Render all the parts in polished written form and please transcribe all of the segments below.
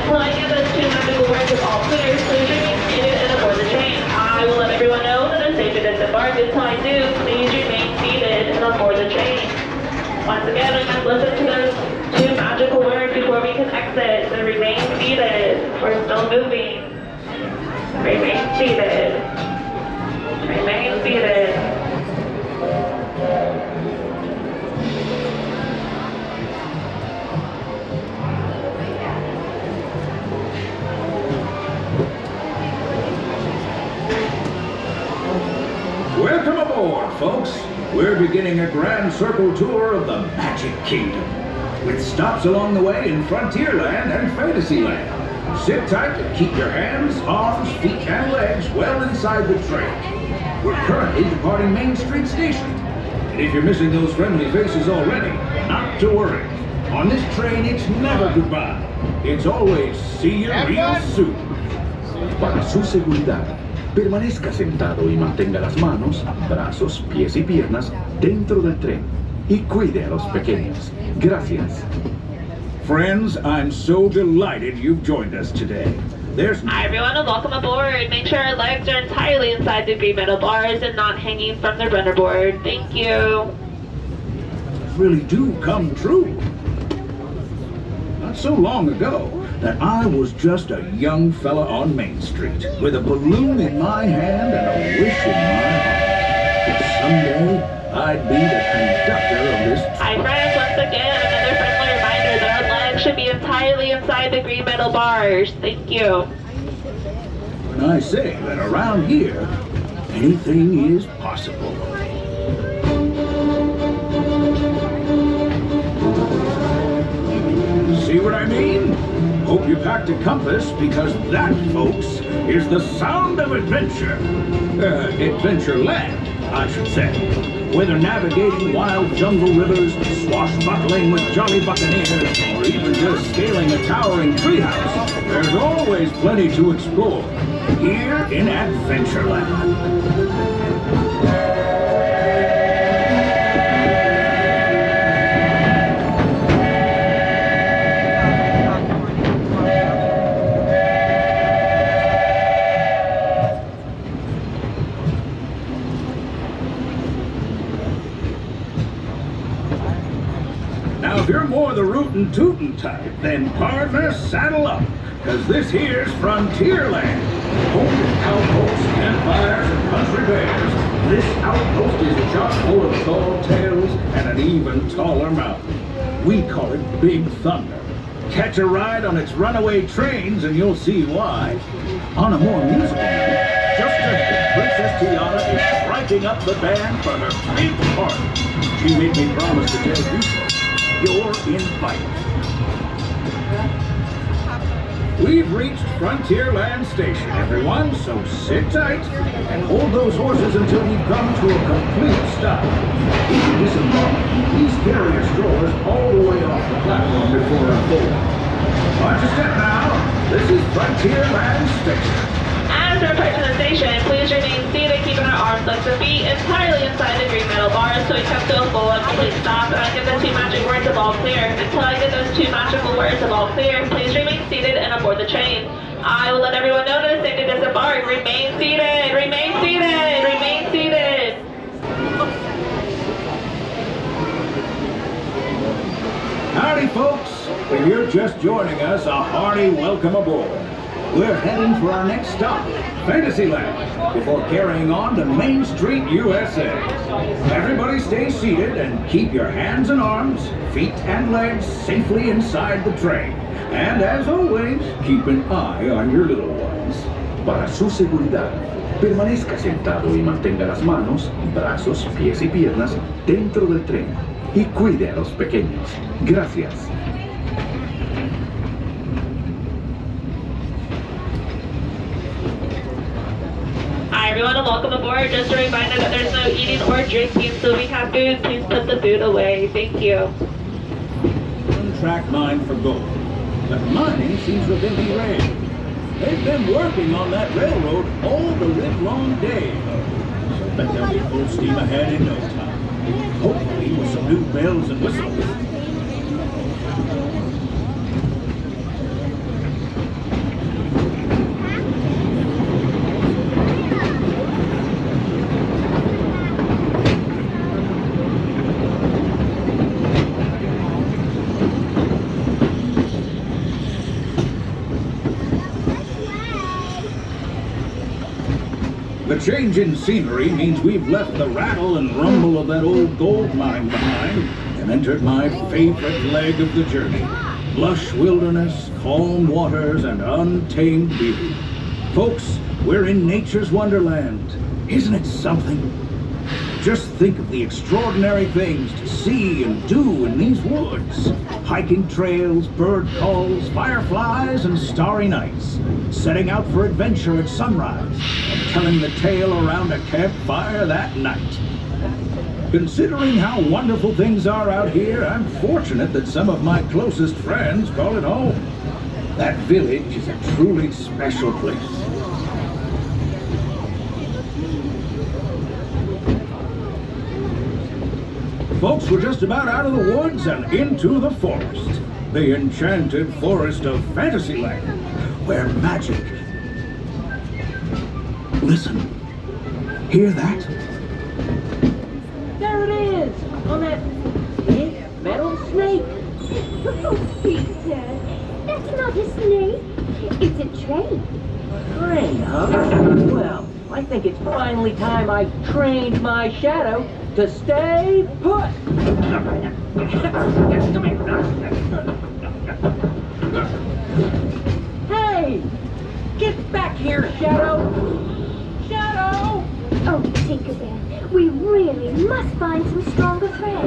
Until I get those two magical words of all clear, please remain seated and aboard the train. I will let everyone know that it's safe to disembark. Until I do, please remain seated and aboard the train. Once again, we must listen to those two magical words before we can exit. So remain seated. We're still moving. Remain seated. Remain seated. Welcome aboard, folks. We're beginning a grand circle tour of the Magic Kingdom, with stops along the way in Frontierland and Fantasyland. Sit tight and keep your hands, arms, feet, and legs well inside the train. We're currently departing Main Street Station. And if you're missing those friendly faces already, not to worry. On this train, it's never goodbye. It's always see you real soon. Para su seguridad, permanezca sentado y mantenga las manos, brazos, pies y piernas dentro del tren. Y cuide a los pequeños. Gracias. Friends, I'm so delighted you've joined us today. Hi everyone and welcome aboard. Make sure our legs are entirely inside the green metal bars and not hanging from the runner board. Thank you. Really do come true. Not so long ago that I was just a young fella on Main Street with a balloon in my hand and a wish in my heart that someday I'd be the conductor of this train. Hi friends, once again, another friendly reminder that our legs should be entirely inside the green metal bars. Thank you. When I say that around here, anything is possible. See what I mean? Hope you packed a compass, because that, folks, is the sound of adventure. Adventureland, I should say. Whether navigating wild jungle rivers, swashbuckling with jolly buccaneers, or even just scaling a towering treehouse, there's always plenty to explore here in Adventureland. Now, if you're more the rootin' tootin' type, then partner, saddle up, cause this here's Frontierland. Home to outposts, campfires, and country bears. This outpost is chock full of tall tales and an even taller mountain. We call it Big Thunder. Catch a ride on its runaway trains and you'll see why. On a more musical note, just ahead, Princess Tiana is striking up the band for her big party. She made me promise to tell you so. You're invited. We've reached Frontierland Station, everyone, so sit tight and hold those horses until we come to a complete stop. If you disembark, please carry your strollers all the way off the platform before unfolding. Watch your step now. This is Frontierland Station. As we're approaching the station, please remain seated, keeping our arms, legs, and feet entirely inside the green metal bars so we come to a full and complete stop. And I give the two magic words of all clear. Until I get those two magical words of all clear, please remain seated and aboard the train. I will let everyone know that it's safe to disembark. Remain seated! Remain seated! Remain seated! Howdy, folks. If you're just joining us, a hearty welcome aboard. We're heading for our next stop, Fantasyland, before carrying on to Main Street, USA. Everybody stay seated and keep your hands and arms, feet and legs safely inside the train. And as always, keep an eye on your little ones. Para su seguridad, permanezca sentado y mantenga las manos, brazos, pies y piernas dentro del tren. Y cuide a los pequeños. Gracias. Hi everyone and welcome aboard. Just a reminder that there's no eating or drinking, so if we have food, please put the food away. Thank you. Track 9 for gold. But mining seems to have been derailed. They've been working on that railroad all the livelong day. So I bet they'll be full steam ahead in no time. Hopefully with some new bells and whistles. The change in scenery means we've left the rattle and rumble of that old gold mine behind and entered my favorite leg of the journey. Lush wilderness, calm waters, and untamed beauty. Folks, we're in nature's wonderland. Isn't it something? Just think of the extraordinary things to see and do in these woods. Hiking trails, bird calls, fireflies, and starry nights. Setting out for adventure at sunrise and telling the tale around a campfire that night. Considering how wonderful things are out here, I'm fortunate that some of my closest friends call it home. That village is a truly special place. Folks, we're just about out of the woods and into the forest. The enchanted forest of Fantasyland, where magic... Listen. Hear that? There it is! On that big metal snake! Oh, Peter, that's not a snake. It's a train. Train, huh? Well, I think it's finally time I trained my shadow to stay put! Hey! Get back here, Shadow! Shadow! Oh, Tinkerbell, we really must find some stronger thread.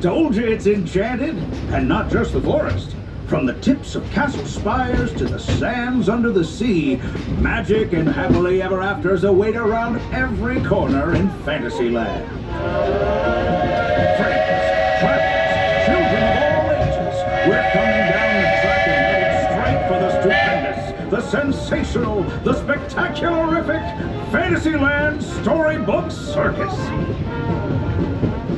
Told you it's enchanted, and not just the forest. From the tips of castle spires to the sands under the sea, magic and happily ever afters await around every corner in Fantasyland. Friends, travelers, children of all ages, we're coming down the track and headed straight for the stupendous, the sensational, the spectacularific Fantasyland Storybook Circus.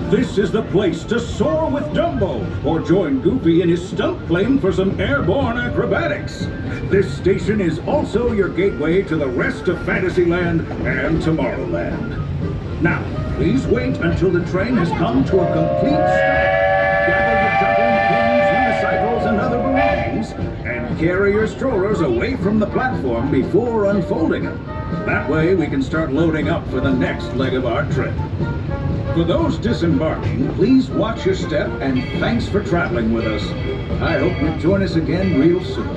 This is the place to soar with Dumbo, or join Goofy in his stunt plane for some airborne acrobatics. This station is also your gateway to the rest of Fantasyland and Tomorrowland. Now, please wait until the train has come to a complete stop. Gather your juggling pins, unicycles, and other belongings, and carry your strollers away from the platform before unfolding them. That way we can start loading up for the next leg of our trip. For those disembarking, please watch your step and thanks for traveling with us. I hope you join us again real soon.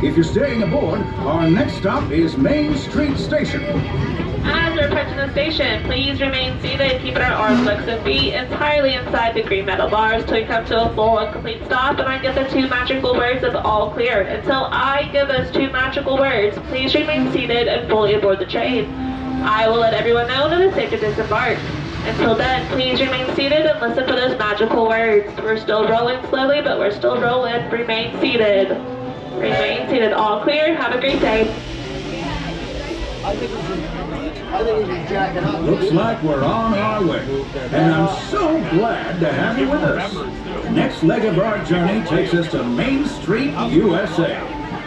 If you're staying aboard, our next stop is Main Street Station. As we're approaching the station, please remain seated, keeping our arms, legs, and feet entirely inside the green metal bars till we come to a full and complete stop and I get the two magical words of all clear. Until I give those two magical words, please remain seated and fully aboard the train. I will let everyone know that it's safe to disembark. Until then, please remain seated and listen for those magical words. We're still rolling slowly, but we're still rolling. Remain seated. Remain seated. All clear. Have a great day. Looks like we're on our way. And I'm so glad to have you with us. The next leg of our journey takes us to Main Street, USA.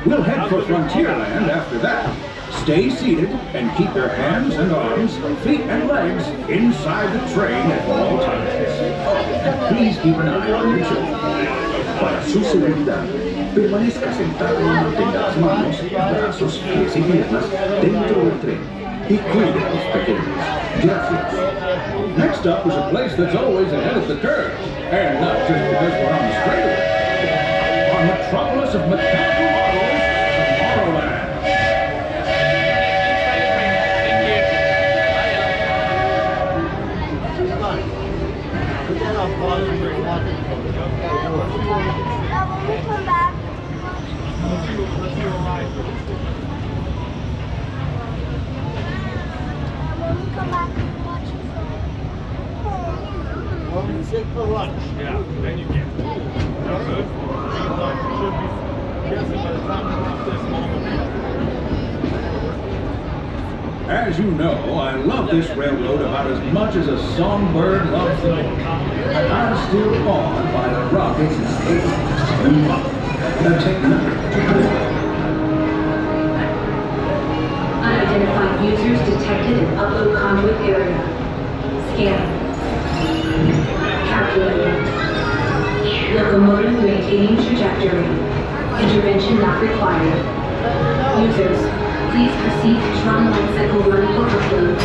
We'll head for Frontierland after that. Stay seated and keep your hands and arms, feet and legs inside the train at all times. Please keep an eye on your children. Para su seguridad, permanezca sentado y mantenga las manos, brazos, pies y piernas dentro del tren y cuide a los pequeños. Gracias. Next up is a place that's always ahead of the curve, and not just because we're on the straightaway. Our metropolis of mechanical models, Tomorrowland. Sit for lunch. Yeah, then you can. Good. Should be guessing by the time we leave this moment. As you know, I love this railroad about as much as a songbird loves the moon. And I'm still awed by the rockets and stations. Now take another. Unidentified users detected in upload conduit area. Scan. Calculating. Locomotive maintaining trajectory. Intervention not required. Users, Please proceed to Tron Light Cycle Run for upload.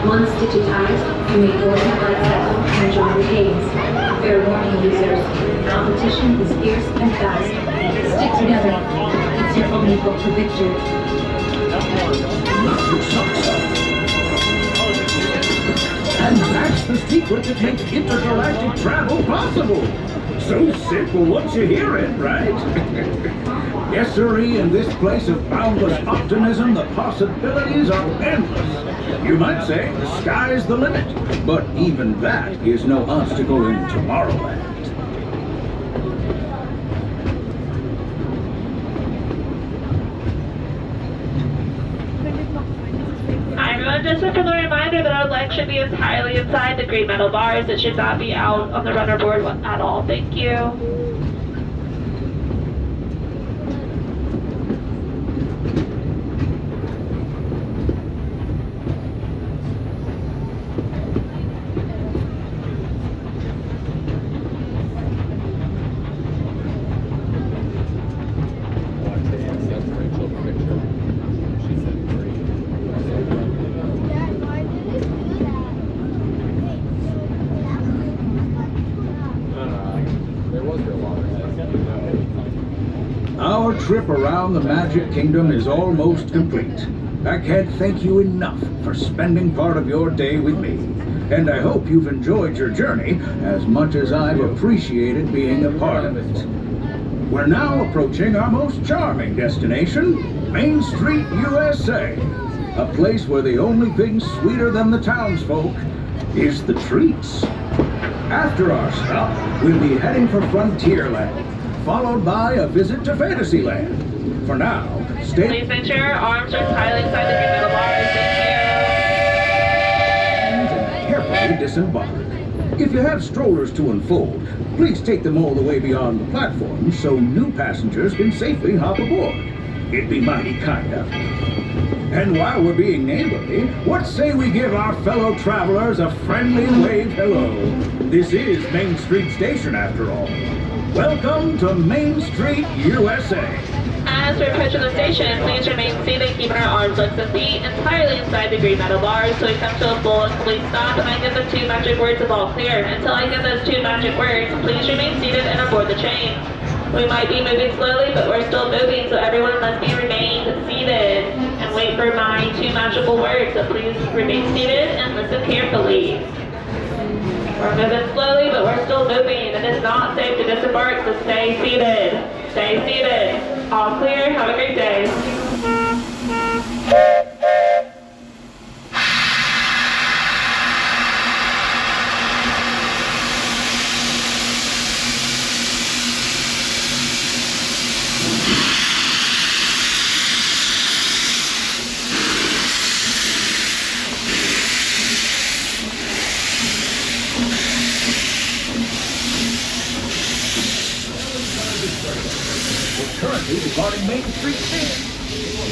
Once digitized, you may board the light cycle and join the games. Fair warning, users. Competition is fierce and fast. Stick together. It's your only hope for victory. And that's the secret that makes intergalactic travel possible. So simple once you hear it, right? Yes, sirree, in this place of boundless optimism, the possibilities are endless. You might say the sky's the limit, but even that is no obstacle in Tomorrowland. Hi everyone, just a friendly reminder that our leg should be entirely inside the green metal bars. It should not be out on the runner board at all. Thank you. Our trip around the Magic Kingdom is almost complete. I can't thank you enough for spending part of your day with me. And I hope you've enjoyed your journey as much as I've appreciated being a part of it. We're now approaching our most charming destination, Main Street, USA. A place where the only thing sweeter than the townsfolk is the treats. After our stop, we'll be heading for Frontierland, followed by a visit to Fantasyland. For now, stay... Please make sure your arms are tightly inside the green metal bars. Thank you. and carefully disembark. If you have strollers to unfold, please take them all the way beyond the platform so new passengers can safely hop aboard. It'd be mighty kind of you. And while we're being neighborly, what say we give our fellow travelers a friendly wave hello? This is Main Street Station, after all. Welcome to Main Street, USA. As we approach the station, please remain seated, keeping our arms, legs, and feet entirely inside the green metal bars so we come to a full and complete stop and I give the 2 magic words of all clear. Until I give those 2 magic words, please remain seated and aboard the train. We might be moving slowly, but we're still moving, so everyone must be remained seated and wait for my 2 magical words. So please remain seated and listen carefully. We're moving slowly, but we're still moving. It is not safe to disembark, so stay seated. Stay seated. All clear. Have a great day. Currently departing Main Street Station.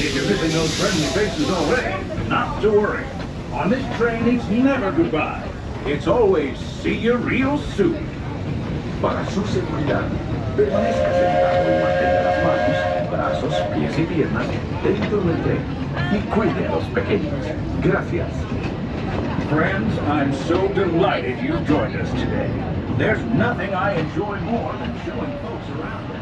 If you're missing those friendly faces already, not to worry. On this train, it's never goodbye. It's always see you real soon. Para su seguridad, permanezca sentado y mantenga las manos, brazos, pies y piernas dentro del tren y cuide a los pequeños. Gracias. Friends, I'm so delighted you joined us today. There's nothing I enjoy more than showing folks around.